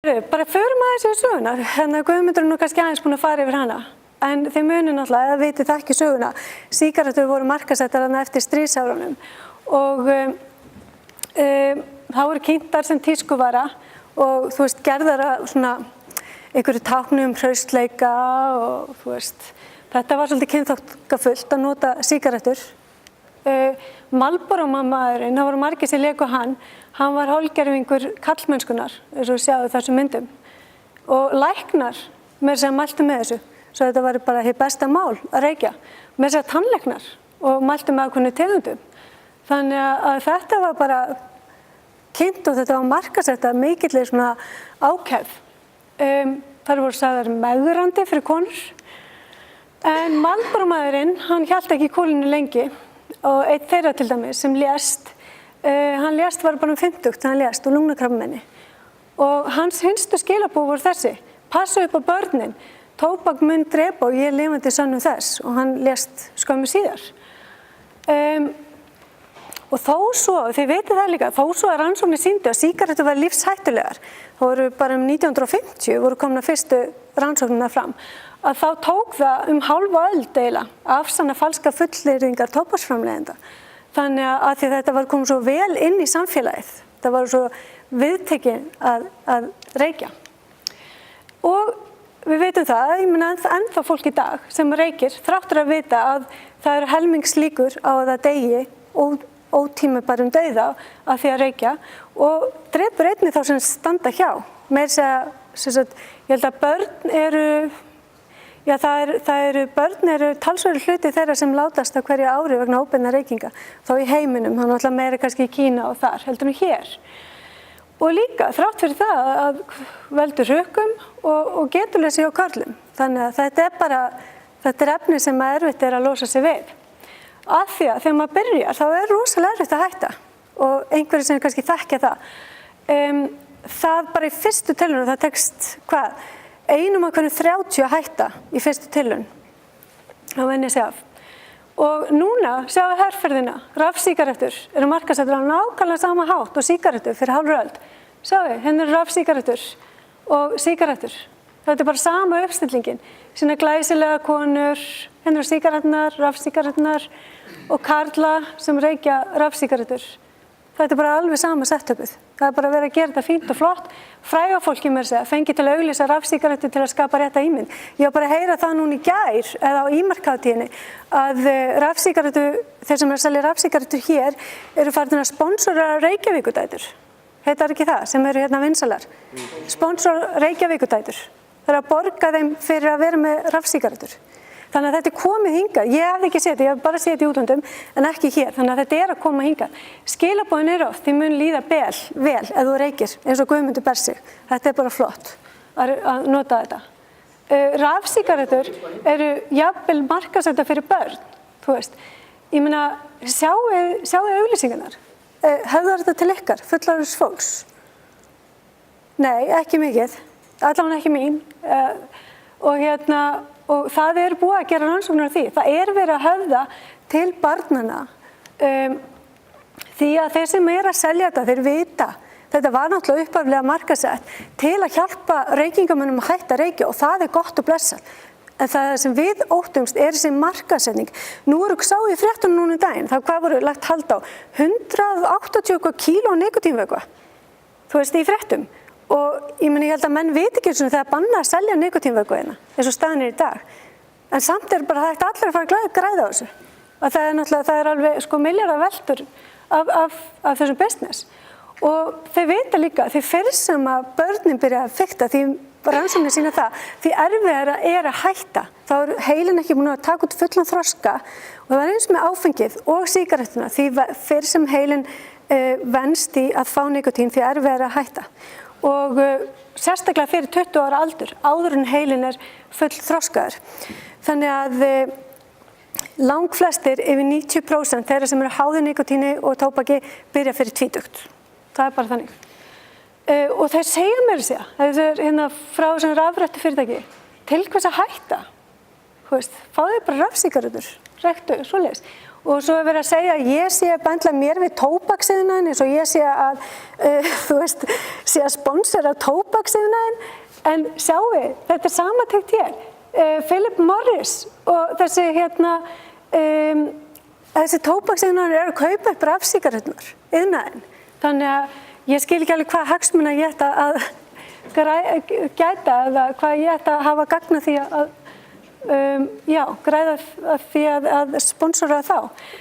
Bara förum aðeins yfir söguna, Guðmundur nú kannski aðeins búin að fara yfir hana. En þið munið náttúrulega, eða vitið það ekki söguna, sígarettur voru markaðssettar eftir stríðsárunum og það voru kynntar sem tískuvara og þú veist, gerðar að svona einhverju tákni hraustleika og þú veist, þetta var svolítið kynþáttafullt að nota sígarettur. Marlboro-maðurinn, það voru margir sem léku hann var hálfgervingur kallmennskunar, eins og sjáðu þessum myndum. Og læknar með þess að mæltu með þessu, svo þetta var bara hið besta mál að reykja. Með þess að tannlæknar og mæltu með ákveðnum tegundum. Þannig að þetta var bara kynnt og þetta var markaðsetta mikillir svona ákefð. Þar voru sagðar megrandi fyrir konur. En Marlboro-maðurinn, hann hélt ekki í kúlinu lengi og einn þeirra til dæmis sem lést, hann lést var bara 50, hann lést og lungnakrabbameini. Og hans hinstu skilaboð voru þessi: passa upp á börnin, tóbak mun drepa og ég er lifandi sannum þess, og hann lést skömmu síðar. Og þó svo, þið vitið það líka, þó svo að rannsóknir sýndu að sígarettur var lífshættulegar, þá voru bara 1950 voru komna fyrstu rannsóknirnar fram, að þá tók það hálfa öld eiginlega að afsanna falskar fullyrðingar tóbaksframleiðenda. Þannig að því þetta var komið svo vel inn í samfélagið, það var svo viðtekið að reykja. Og við veitum það, ég meina ennþá fólk í dag sem reykir, þráttur að vita að það eru helmingslíkur á að það deyi ótímabærum dauða af því að reykja og drepur einnig þá sem standa hjá. Meira segja, ég held að börn eru, já, börn eru talsverður hluti þeirra sem látast á hverju ári vegna óbeinna reykinga. Þá í heiminum, hann náttúrulega meira kannski í Kína og þar, heldur nú hér. Og líka, þrátt fyrir það að veldur rökum og getuleysi hjá körlum. Þannig að þetta er efni sem erfitt að losa sig við. Af því að þegar maður byrjar, þá er rosalega erfitt að hætta. Og einhverju sem kannski þekkja það. Það bara í fyrstu tilraun, það tekst, hvað? 1 af hverjum 30 að hætta í fyrstu tilraun á NSF. Og núna, sjáu herferðina, rafsígarettur eru markaðssettar á nákvæmlega sama hátt og sígarettur fyrir hálfri öld. Sjáu, hérna eru rafsígarettur og sígarettur. Þetta er bara sama uppstillingin. Sína glæsilega konur, hérna eru sígaretturnar, rafsígaretturnar og karla sem reykja rafsígarettur. Þetta er bara alveg sama setupið. Það er bara verið að gera þetta fínt og flott. Fræga fólki með þess að fengi til að auglýsa rafsígarettur til að skapa rétta ímynd. Ég var bara að heyra það núna í gær eða á e-markaðtíðinni að rafsígarettur, þeir sem eru að selja rafsígarettur hér eru farin að sponsora Reykjavíkudætur. Heitar ekki það, sem eru hérna vinsalar. Sponsor Reykjavíkudætur. Það er að borga þeim fyrir að vera með rafsígarettur. Þannig að þetta er komið hingað. Ég hef ekki séð þetta, ég hef bara séð þetta í útlöndum, en ekki hér. Þannig að þetta er að koma hingað. Skilaboðin eru oft, þið mun líða vel ef þú reykir, eins og Guðmundur ber sig. Þetta er bara flott að nota þetta. Rafsígarettur eru jafnvel markaðssettar fyrir börn, þú veist. Ég meina, sjáu auglýsingarnar. Höfðar þetta til ykkar, fullorðins fólks? Nei, ekki mikið. Allavega ekki mín. Og það er búið að gera rannsóknir á því. Það er verið að höfða til barnanna því að þeir sem eru að selja þetta, þeir vita. Þetta var náttúrulega upphaflega markaðsett til að hjálpa reykingamönnum að hætta að reykja og það er gott og blessað. En það sem við óttumst er þessi markaðssetning. Nú eru sá í fréttunum núna í daginn, það hvað voru lagt hald á? 180 kíló nikótínvökva, þú veist, í fréttum. Og ég held að menn veit ekki eins og það er bannað að selja nikótínvökva eins og staðan er í dag. En samt er bara þetta allir að fara að græða á þessu. Að það er alveg milljarðar veltur af þessum business. Og þau vita líka, því fyrr sem að börnin byrja að fikta, því rannsóknir sýna það, því erfiðara er að hætta. Þá er heilin ekki búin að taka út fullan þroska og það er eins með áfengið og sígarettuna, því fyrr sem heilin venst í að fá nikótín, því erfiðara að hætta. Og sérstaklega fyrir 20 ára aldur, áður en heilin er full þroskaður. Þannig að langflestir, yfir 90% þeirra sem eru háðir nikótíni og tóbaki byrja fyrir tvítugt. Það er bara þannig. Og þeir segja mér að segja, það er hérna frá þessum rafrættu fyrirtæki, til hvers að hætta? Fáðu bara rafsígarettur, reyktu, svoleiðis. Og svo verið að segja að ég sé að bendla mér við tóbaksiðnaðinn eins og ég sé að, sé að sponsora tóbaksiðnaðinn. En sjáu, þetta samantengt hér. Philip Morris og þessi tóbaksiðnaðinn eru að kaupa upp rafsígaretturnar, iðnaðinn. Þannig að ég skil ekki alveg hvað hagsmuna ég ætti að gæta eða hvað ég ætti að hafa gagn af því að græða því að sponsora þá.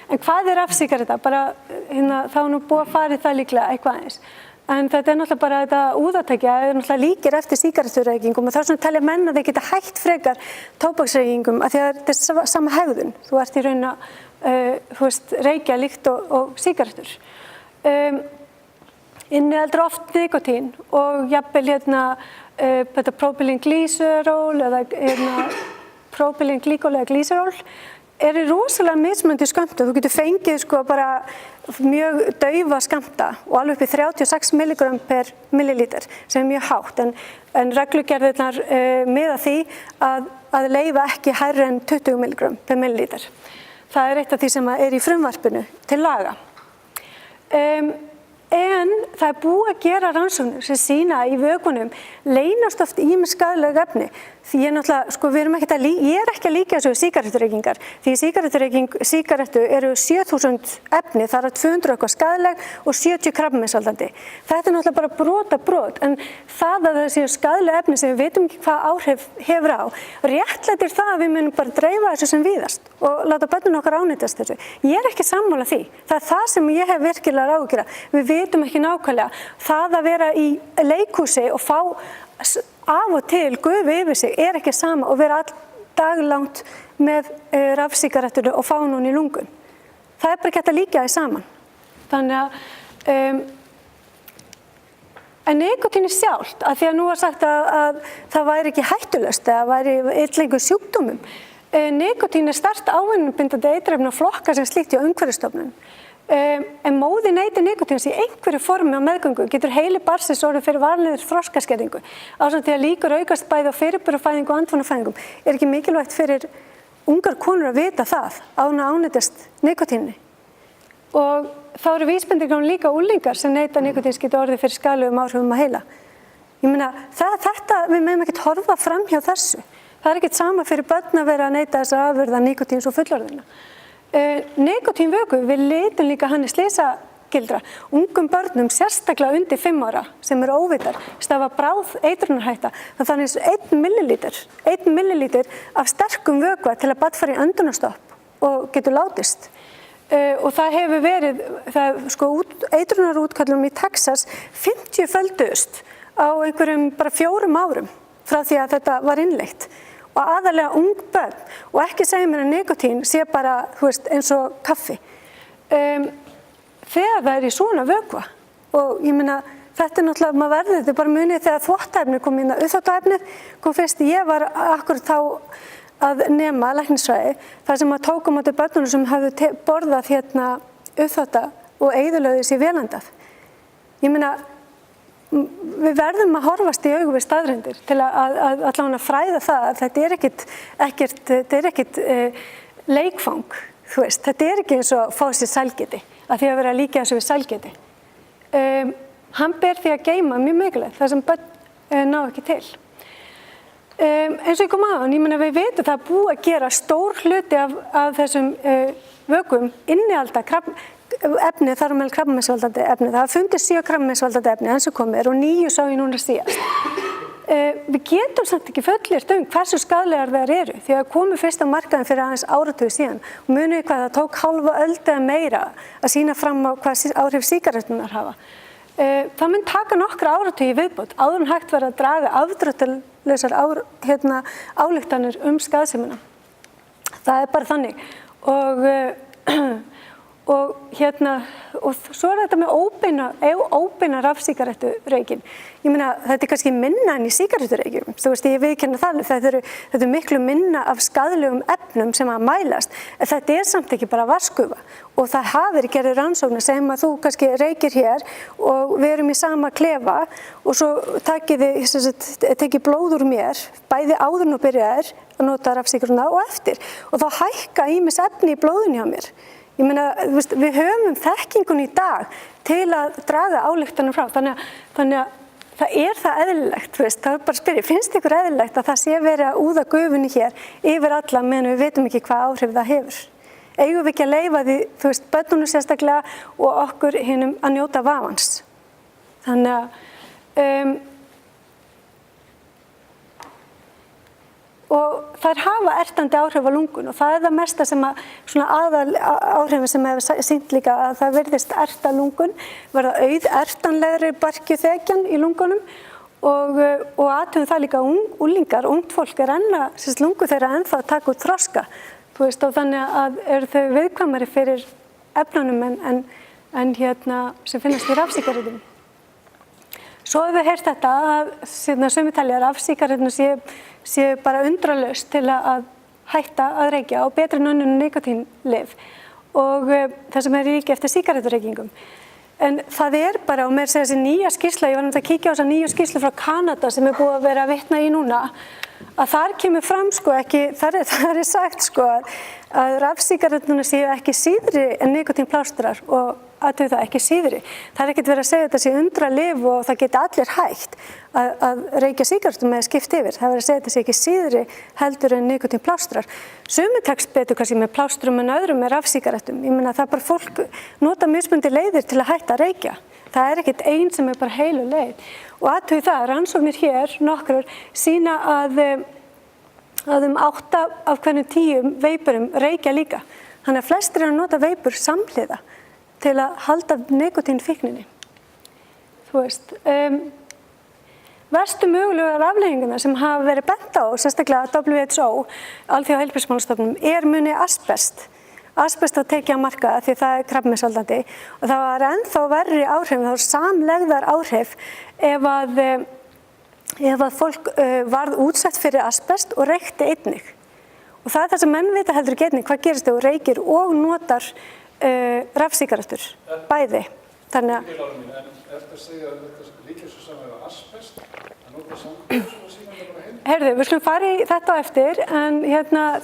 En hvað er rafsígaretta? Bara þá nú búið að fara í það líklega eitthvað aðeins. En þetta náttúrulega bara þetta úðatækja náttúrulega líkir eftir sígarettureykingum og þá svona telja menn að þeir geta hætt frekar tóbaksreykingum af því að þetta er sama hegðun. Þú ert í raun að reykja líkt og sígarettur. Inniheldur oft nikotín og jafnvel þetta propylenglycerol eða propylenglykol eða glycerol eru rosalega mismunandi skömmtum. Þú getur fengið bara mjög daufa skammta og alveg upp í 36 milligram per millilítur sem mjög hátt en reglugerðirnar miða því að leyfa ekki hærri en 20 milligram per millilítur. Það er eitt af því sem er í frumvarpinu til laga. En það er búið að gera rannsóknir sem sýna í vökunum leynast oft ýmis skaðleg efni. Því ég er ekki að líka þessu sígarettureykingar. Því sígarettu eru 7.000 efni, þar er 200 eitthvað skaðleg og 70 krabbameinsvaldandi. Þetta er náttúrulega bara brot, en það að það séu skaðleg efni sem við veitum ekki hvað áhrif hefur á, réttlætir það að við munum bara dreifa þessu sem víðast og láta börnin okkar ánýtast þessu. Ég er ekki sammála því. Það er það sem ég hef virkilega áhyggjur af. Við vitum ekki nákvæmlega. Það að vera í leikhúsi og fá af og til gufu yfir sig er ekki sama og vera all daglangt með rafsígarettur og fá hún í lungun. Það er bara ekki hægt að líka því saman. Þannig að en nikotín sjálft, af því að nú var sagt að það væri ekki hættulaust eða væri illengum sjúkdómum. Nikotín sterkt ávinnbindandi eiturefni og flokka sem slíkt hjá Umhverfisstofnun. En móðir neytir nikotíns í einhverju formi á meðgöngu getur heili barnsins orðið fyrir varanlegri þroskaskerðingu ásamt því að líkur aukast bæði á fyrirburafæðingu og andvanafæðingum. Er ekki mikilvægt fyrir ungar konur að vita það áður en ánýtast nikotínni? Og þá eru vísbendingar líka unglingar sem neyta nikotíns getur orðið fyrir skaðlegum áhrifum á heila. Ég meina, við megum ekki horfa fram hjá þessu. Það er ekkert sama fyrir börn að vera að neyta þessar afurða nikotíns og fullorðinna. Nikotínvöku, við leitum líka hann í slysagildra. Ungum börnum, sérstaklega undir 5 ára, sem eru óvitar, stafa bráð eitrunarhætta. Þannig 1 millilítur af sterkum vökva til að barn fari í öndunarstopp og getur látist. Og það hefur verið, eitrunarútköllum í Texas 50-földust á einhverjum bara 4 árum frá því að þetta var innleitt. Og aðalega ung börn og ekki segja mér að nikotín sé bara, eins og kaffi. Þegar það er í svona vökva og ég meina, þetta er náttúrulega, maður verður, þetta er bara munið þegar þvottaefnið kom inn, uppþvottaefnið kom fyrst, ég var akkurat þá að nema læknisfræði, þar sem maður tók á móti börnunum sem hafðu borðað uppþvotta og eyðilögðu sér vélandað. Ég meina, við verðum að horfast í augu við staðreyndir til að allavega fræða það að þetta er ekkert leikfang, þetta er ekki eins og fá sér sælgæti, að því að vera líka eins og við sælgæti. Hann ber því að geyma mjög mikilvægt, það sem börn ná ekki til. Eins og ég kom aðan, ég meina við veitum það búið að gera stór hluti af þessum vökum innihalda efni þar á meðal krabbameinsvaldandi efni. Það hafa fundist 7 krabbameinsvaldandi efni eins og komið og 9 sá ég núna síðast. Við getum samt ekki fullyrt hversu skaðlegar þær eru því að komu fyrst á markaðinn fyrir aðeins áratug síðan og munið hvað það tók hálfa öld eða meira að sýna fram á hvað áhrif sígaretturnar hafa. Það mun taka nokkra áratugi viðbót áður en hægt verið að draga afdráttarlausar ályktanir skaðsemina. Það er bara þannig og svo er þetta með óbeina rafsígarettureykin. Ég meina, þetta er kannski minna en í sígarettureykjum. Þú veist, ég viðurkenni það, þetta er miklu minna af skaðlegum efnum sem að mælast. En þetta er samt ekki bara vatnsgufa. Og það hafi verið gerðir rannsóknir sem að þú kannski reykir hér og við erum í sama klefa og svo tekið blóð úr mér, bæði áður en þú byrjaðir að nota rafsígarettuna og eftir. Og þá hækka ýmis efni í blóðinu hjá mér. Ég meina, við höfum þekkingun í dag til að draga ályktanir frá, þannig að það eðlilegt, það er bara að spyrja, finnst ykkur eðlilegt að það sé verið að úða gufunni hér yfir alla meðan við veitum ekki hvað áhrif það hefur? Eigum við ekki að leyfa því, börnunum sérstaklega og okkur hinum að njóta vafans? Þannig að og þær hafa ertandi áhrif á lungun og það er það mesta sem að svona aðal áhrifin sem hefur sýnt líka að það virðist erta lungun, verða ertanlegri barkjuþekjan í lungunum og athugum það líka unglingar, ungt fólk lungu þeirra ennþá að taka út þroska, og þannig að eru þau viðkvæmari fyrir efnunum en sem finnast í rafsígarettum. Svo hefur við heyrt þetta að sumir telja að rafsígaretturnar séu bara undralaust til að hætta að reykja og betri en önnur nikótínlyf og það sem er ríki eftir sígarettureykingum. En það er bara, og mér segja þessi nýja skýrsla, ég var að kíkja á þessa nýju skýrslu frá Kanada sem er búið að vera að vitna í núna, að þar kemur fram þar er sagt að rafsígaretturnar séu ekki síðri en nikótínplástrar og athugið það ekki síðri. Það er ekkert verið að segja að þetta sé undralyf og það geti allir hægt að reykja sígarettum með skipt yfir. Það er verið að segja að þetta sé ekki síðri heldur en nikótínplástrar. Sumir tekst betur kannski með plástrum en öðrum með rafsígarettum. Ég meina það er bara fólk nota mismunandi leiðir til að hætta að reykja. Það er ekkert ein sem er bara heilu leið. Og athugið það, rannsóknir hér, nokkrar, sýna að 8 af hverjum 10 veipurum reykja líka. Þannig að flestir eru að nota veipur samhliða til að halda nikótínfíkninni. Verstu mögulegar afleiðingarnar sem hafa verið bent á, sérstaklega WHO, Alþjóðaheilbrigðismálastofnun, muni asbest. Asbest var tekið á markað því það er krabbameinsvaldandi og það var ennþá verri áhrif, það var samlegðar áhrif ef að fólk varð útsett fyrir asbest og reykti einnig. Og það er það sem menn vita heldur ekki einnig, hvað gerist þegar þú reykir og notar rafsígarettur, bæði. Þannig að Eftir að segja að þetta líkir svo saman með asbest, að nota samkvæmst og síðan bara heim. Heyrðu, við skulum fara í þetta á eftir, en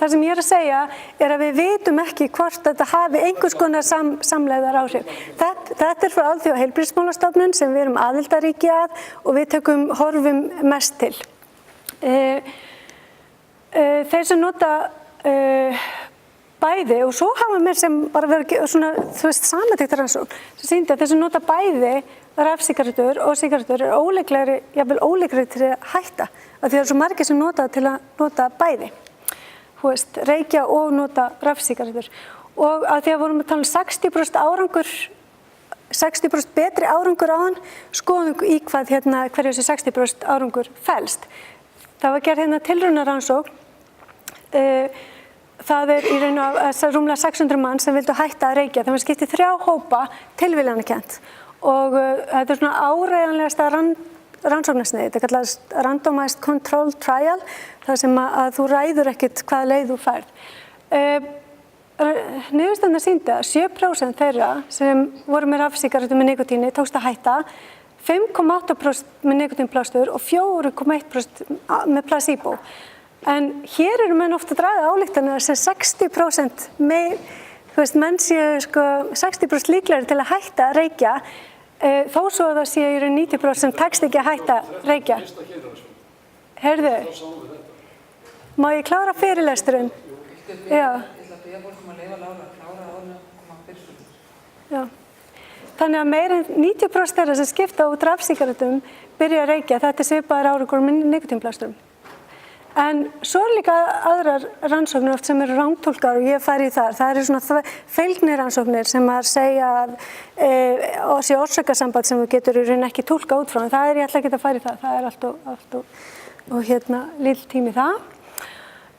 það sem ég er að segja er að við vitum ekki hvort þetta hafi einhvers konar samlegðar áhrif. Þetta er frá Alþjóðaheilbrigðismálastofnun sem við erum aðildarríki að og við horfum mest til. Þeir sem nota bæði, og svo hafa mér sem bara verið svona, samantektar rannsókn sem sýndi að þeir sem nota bæði rafsígarettur og sígarettur er ólíklegri til að hætta af því það er svo margir sem nota til að nota bæði, reykja og nota rafsígarettur og að því að vorum að tala um 60% árangur 60% betri árangur á hann, skoðum í hvað hverju þessi 60% árangur felst. Það var gerð tilraunarannsókn það er í raun og rúmlega 600 mann sem vildu hætta að reykja. Það var skipt í 3 hópa tilviljanakennt og þetta er svona áreiðanlegasta rannsóknarsniðið. Þetta kallast randomized control trial, þar sem að þú ræður ekkert hvaða leið þú færð. Niðurstaðan sýndi að 7% þeirra sem voru með rafsígarettur með nikótíni tókst að hætta, 5,8% með nikótínplástur og 4,1% með placebo. En hér eru menn ofta að draga ályktanir sem 60% menn séu 60% líklegri til að hætta að reykja, þó svo að það séu í raun 90% tekst ekki að hætta að reykja. Heyrðu, má ég klára fyrirlesturinn? Já. Já. Þannig að meira en 90% þeirra sem skipta út rafsígarettum byrja að reykja. Þetta er svipaður árangur með nikótínplástrum. En svo er líka aðrar rannsóknir oft sem eru rangtúlkar og ég fari í þar. Það eru svona feilgnirannsóknir sem að segja að sé orsakasamband sem þú getur í raun ekki túlka út frá. En það ég ætla ekki að fara í það. Það er allt og lill tími það.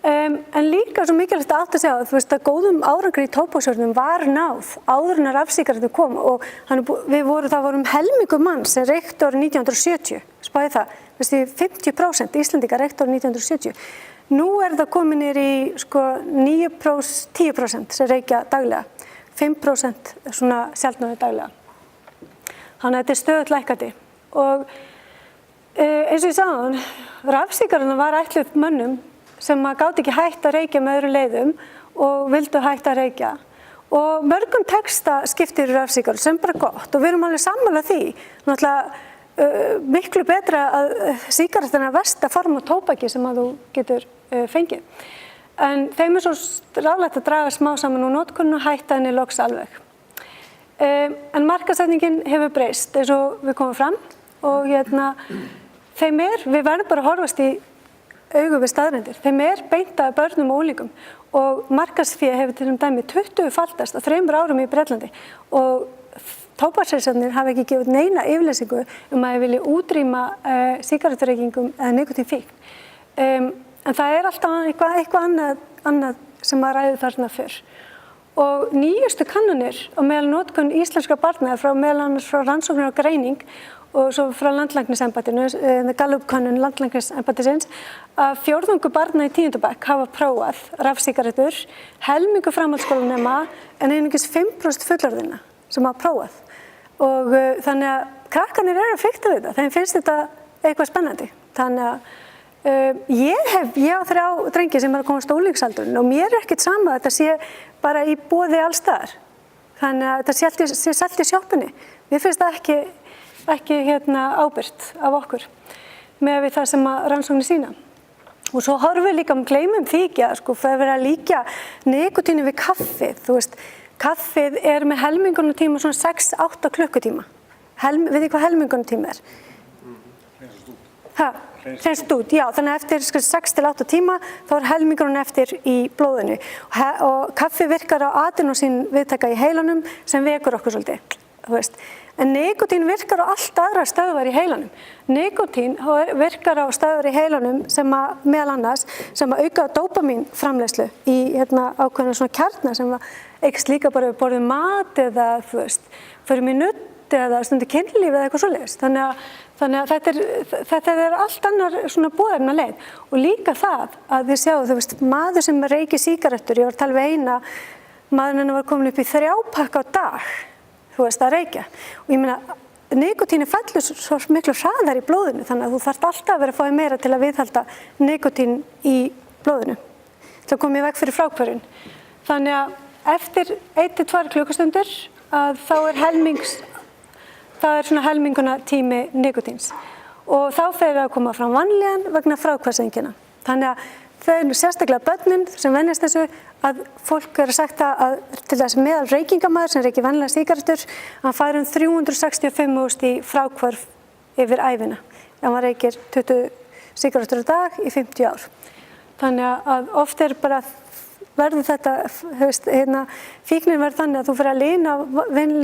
En líka svo mikilvægt að átta sig á að góðum árangri í tóbaksvörnum var náð áður en að rafsígarettur kom og það vorum helmingur mann sem reykti árið 1970. Spáði það. 50% Íslendingar reyktu árið 1970. Nú er það komið niður í 10% sem reykja daglega, 5% svona sjaldnari daglega. Þannig að þetta er stöðugt lækkandi. Og eins og ég sagði, rafsígaretturnar var ætluð mönnum sem gátu ekki hætt að reykja með öðrum leiðum og vildu hætta að reykja. Og mörgum tekst að skipta í rafsígarettur sem bara gott og við erum alveg sammála því. Náttúrulega miklu betra að sígarettan er versta form af tóbaki sem að þú getur fengið. En þeim er svo ráðlegt að draga smá saman úr notkun og hætta henni loks alveg. En markaðssetningin hefur breyst eins og við komum fram og við verðum bara að horfast í augu við staðreyndir. Þeim er beint að börnum og unglingum og markaðsfé hefur til dæmis 20-faldast á 3 árum í Bretlandi og tóbaksreisarnir hafa ekki gefið neina yfirlýsingu að þeir vilji útrýma sígarettureykingum eða nikótínfíkn. En það er alltaf eitthvað annað sem að ræði þarna fyrr. Og nýjustu kannanir á meðal notkun íslenskra barna meðal annars frá rannsóknir og greining og svo frá landlæknisembættinu, Gallup-könnun landlæknisembættisins, að 4 barna í 10. bekk hafa prófað rafsígarettur, helmingur framhaldsskólanema en einungis 5% fullorðinna sem hafa prófað. Og þannig að krakkarnir eru að fikta við þetta, þeim finnst þetta eitthvað spennandi. Þannig að ég á 3 drengi sem eru að komast á unglingsaldurinn og mér er ekkert sama að þetta sé bara í boði alls staðar. Þannig að þetta sé selt í sjoppunni. Mér finnst það ekki ábyrgt af okkur með við það sem að rannsóknir sýna. Og svo horfum við líka gleymum því ekki að það er verið að líkja nikótínu við kaffið. Þú veist, kaffið er með helmingunartíma svona 6-8 klukkutíma. Veit þið hvað helmingunartíma er? Hreinsast út, já, þannig að eftir 6-8 tíma þá er helmingurinn eftir í blóðinu og kaffi virkar á adenosín viðtaka í heilanum sem vekur okkur svolítið, þú veist. En nikótín virkar á allt aðra stöðvar í heilanum. Nikótín virkar á stöðvar í heilanum sem að meðal annars sem að auka dópamín framleiðslu í ákveðna svona kjarna sem að eykst líka bara við borðum mat eða þú veist, förum í nudd eða stundir kynlíf eða eitthvað svoleiðis. Þannig að þetta er allt annar svona boðefna leið og líka það að þið sjáu, þú veist, maður sem reykir sígarettur, ég var að tala við eina, maðurinn hennar var komin upp í 3 pakka á dag, þú veist, að reykja. Og ég meina, nikótíni fellur svo miklu hraðar í blóðinu, þannig að þú þarft alltaf að vera að fá meira til að viðhalda nikótín í blóðinu, til að koma í veg fyrir fráhvörfun. Þannig að eftir 1-2 klukkustundir að þá er svona helmingunartími nikótíns og þá fer að koma fram vanlíðan vegna fráhvarfseinkenna. Þannig að þau eru sérstaklega börnin sem venjast þessu að fólk er sagt að til þess meðal reykingamaður sem reykir venjulega sígarettur hann fær 365.000 í fráhvarf yfir ævina. Hann reykir 20 sígarettur á dag í 50 ár. Þannig að oft er bara verður þetta, fíknin verður þannig að þú fyrir að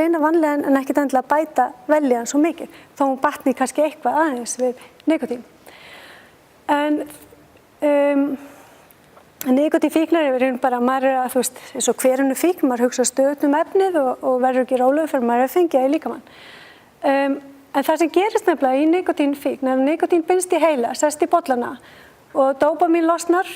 lina vanlíðan en ekki endilega bæta velíðan svo mikið, þó hún batni kannski eitthvað aðeins við nikótín. En nikótínfíknar er bara, maður er að, þú veist, eins og hver fíkn, maður hugsa stöðugt efnið og verður ekki rólegur fyrir maður að fengja í líkamann. En það sem gerist nefnilega í nikótínfíkn er að nikótín binst í heila, sest í bollana og dópamín losnar,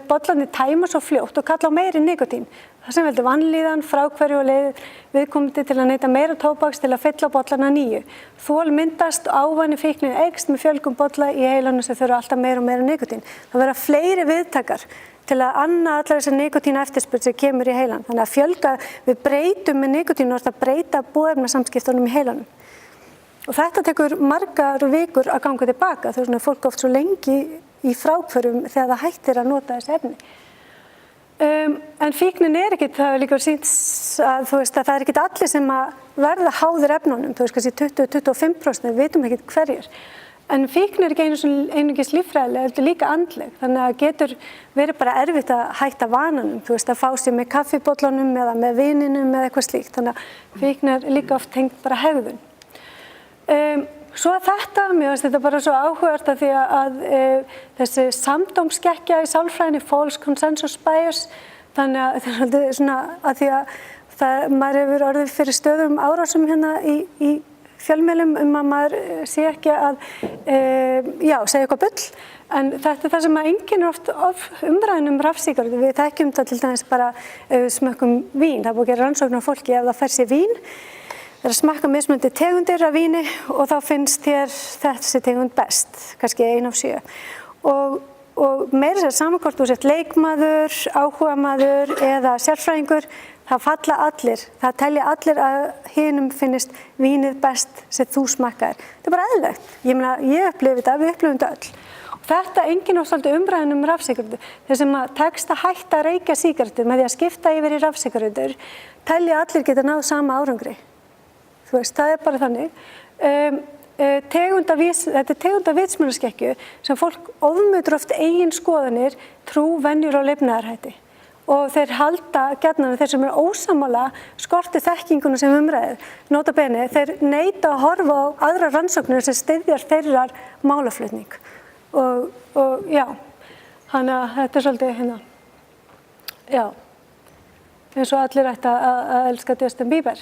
bollarnir tæma svo fljótt og kalla á meiri nikótín. Það sem veldur vanlíðan, fráhverfu og leiðir viðkomandi til að neyta meira tóbaks til að fylla bollarna nýju. Þol myndast og ávani fíknin eykst með fjölgun bolla í heilanum sem þurfa alltaf meira og meira nikótín. Það verða fleiri viðtakar til að anna allar þessar nikótín eftirspurn sem kemur í heilan. Þannig að fjölga, við breytum með nikótín og það breyta boðefnasamskiptunum í heilanum. Og þetta tekur margar vikur að ganga tilbaka. Það er svona fólk oft svo lengi í fráhvörfum þegar það hættir að nota þessi efni. En fíknin er ekkert, það er líka sýnt að, þú veist, að það er ekkert allir sem að verða háðir efnunum, þú veist, kannski 20-25%, við vitum ekkert hverjir. En fíkn er ekki einungis líffræðileg, heldur líka andleg, þannig að getur verið bara erfitt að hætta vananum, þú veist, að fá sér með kaffibollunum eða með vininum eða eitthvað slíkt, þannig að fíkn er líka oft tengt bara hegðun. Svo þetta, mér finnst þetta bara svo áhugavert af því að þessi samdómskekkja í sálfræðinni, false consensus bias, þannig að þetta er svona að því að maður hefur orðið fyrir stöðum árásum hérna í fjölmiðlum að maður sé ekki að segja eitthvað bull, en þetta er það sem að enginn er oft umræðin rafsígarettur. Við þekkjum það til dæmis bara smökkum vín, það er búið að gera rannsóknir á fólki ef það fær sér vín. Það er að smakka mismunandi tegundir af víni og þá finnst þér þessi tegund best, kannski 1 af 7. Og og meira sér saman hvort þú sért leikmaður, áhugamaður eða sérfræðingur, það falla allir, það telja allir að hinum finnist vínið best sem þú smakkaðir. Þetta er bara eðlilegt. Ég meina, ég upplifi þetta, við upplifum þetta öll. Og þetta einkennir svolítið umræðan rafsígarettur. Þeir sem tekst að hætta að reykja sígarettur með því að skipta yfir í rafsígarettur, telja allir geta náð sama árangri. Þú veist, það er bara þannig. Þetta er tegund af vitsmunaskekkju sem fólk ofmetur oft eigin skoðanir, trú, venjur og lifnaðarhætti. Og þeir halda gjarnan þeir sem eru ósammála skorti þekkinguna sem umræðir. Nota bene, þeir neita að horfa á aðra rannsóknir sem styðjar þeirrar málaflutning. Og já, þannig að þetta er svolítið hérna, já, eins og allir ætti að elska Justin Bieber.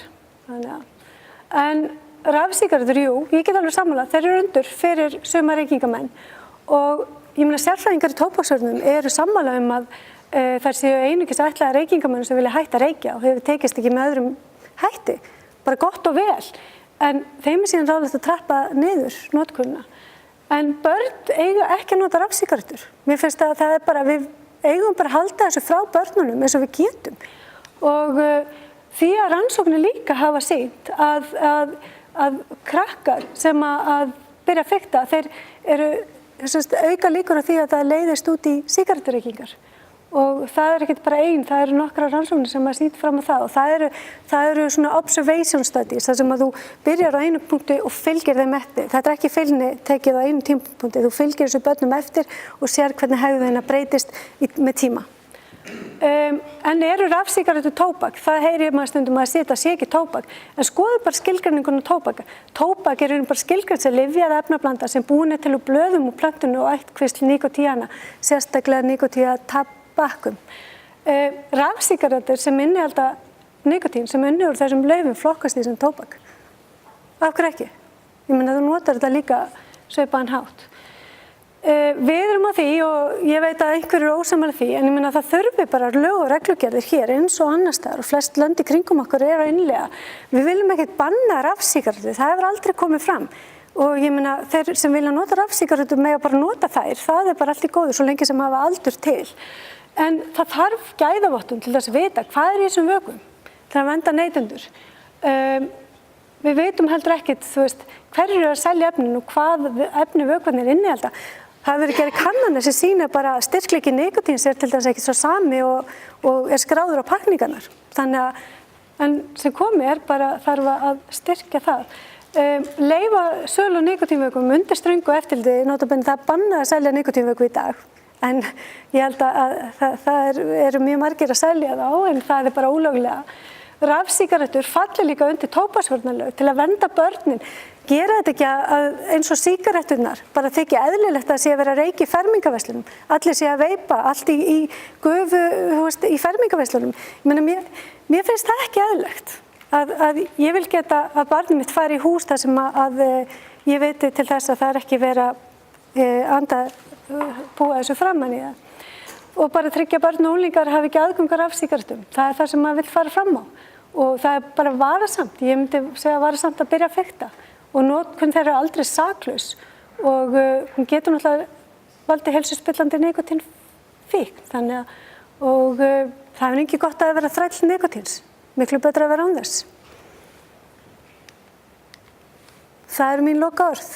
En rafsígarettur, jú, ég get alveg sammála, þeir eru undur fyrir suma reykingamenn og ég meina sérfræðingar í tóbaksvörnum eru sammála að þær séu einungis ætlaðar reykingamenn sem vilja hætta að reykja og hefur tekist ekki með öðrum hætti, bara gott og vel, en þeim er síðan ráðlegt að trappa niður notkunina. En börn eiga ekki að nota rafsígarettur. Mér finnst að það er bara, við eigum bara að halda þessu frá börnunum eins og við getum. Og því að rannsóknir líka hafa sýnt að krakkar sem að byrja að fikta, þeir eru auka líkur á því að það leiðist út í sígarettureykingar. Og það er ekkert bara það eru nokkrar rannsóknir sem að sýnt fram á það og það eru svona observation studies, þar sem að þú byrjar á einu punkti og fylgir þeim eftir. Þetta er ekki fylgni tekið á einu tímapunkti, þú fylgir þessu börnum eftir og sér hvernig hegðun þeirra breytist með tíma. En eru rafsígarettur tóbak? Það heyrir maður stundum að það sé ekki tóbak, en skoðu bara skilgreininguna á tóbak. Tóbak er bara skilgreind sem lyfjað efnablanda sem búin er til úr blöðum og plöntunu og ættkvísl nikótíana, sérstaklega nikótíatabakkum. Rafsígarettur sem innihalda nikótín, sem unnur úr þessum laufum flokkast í sem tóbak. Af hverju ekki? Ég meina þú notar þetta líka svipaðan hátt. Við erum á því og ég veit að einhverju eru ósammála því, en ég meina það þurfi bara lög og reglugerðir hér eins og annars staðar og flest lönd í kringum okkur eru að innleiða. Við viljum ekkert banna rafsígarettur, það hefur aldrei komið fram. Og ég meina þeir sem vilja nota rafsígarettur mega bara nota þær, það er bara allt í góðu svo lengi sem hafa aldur til. En það þarf gæðavottun til þess að vita hvað er í þessum vökvum til að vernda neytendur. Við veitum heldur ekkert, þú veist, hverjir eru að selja efnin og hvað efni vökvarnir innihalda. Það hefur verið gerð kannanir sem sýna bara að styrkleiki nikótíns er til dæmis ekki svo sami og er skráður á pakningarnar. Þannig að, en sem komið er bara þarf að styrkja það. Leyfa sölu á nikótínvökvum undir ströngu eftirliti, notabene það bannað að selja nikótínvökvu í dag. En ég held að það eru mjög margir að selja þá, en það er bara ólöglega. Rafsígarettur falli líka undir tóbaksvörnarlög til að vernda börnin. Gera þetta ekki eins og sígaretturnar, bara þykja eðlilegt að sé að vera að reykja í fermingarverslunum. Allir sé að veipa, allt í gufu, í fermingarverslunum. Ég meina, mér finnst það ekki eðlilegt. Að ég vil geta að barnið mitt fari í hús þar sem að ég veiti til þess að það er ekki vera búa þessu framan í það. Og bara tryggja börn og unglingar hafi ekki aðgangar af sígarettum. Það er það sem maður vill fara fram á. Og það er bara varasamt, ég myndi segja varasamt að byrja að fikta. Og notkun þeirra er aldrei saklaus. Og hún getur náttúrulega valdið heilsuspillandi nikótínfíkn. Þannig að, og það er ekki gott að vera þræll nikótíns. Miklu betra að vera án þess. Það eru mín lokaorð.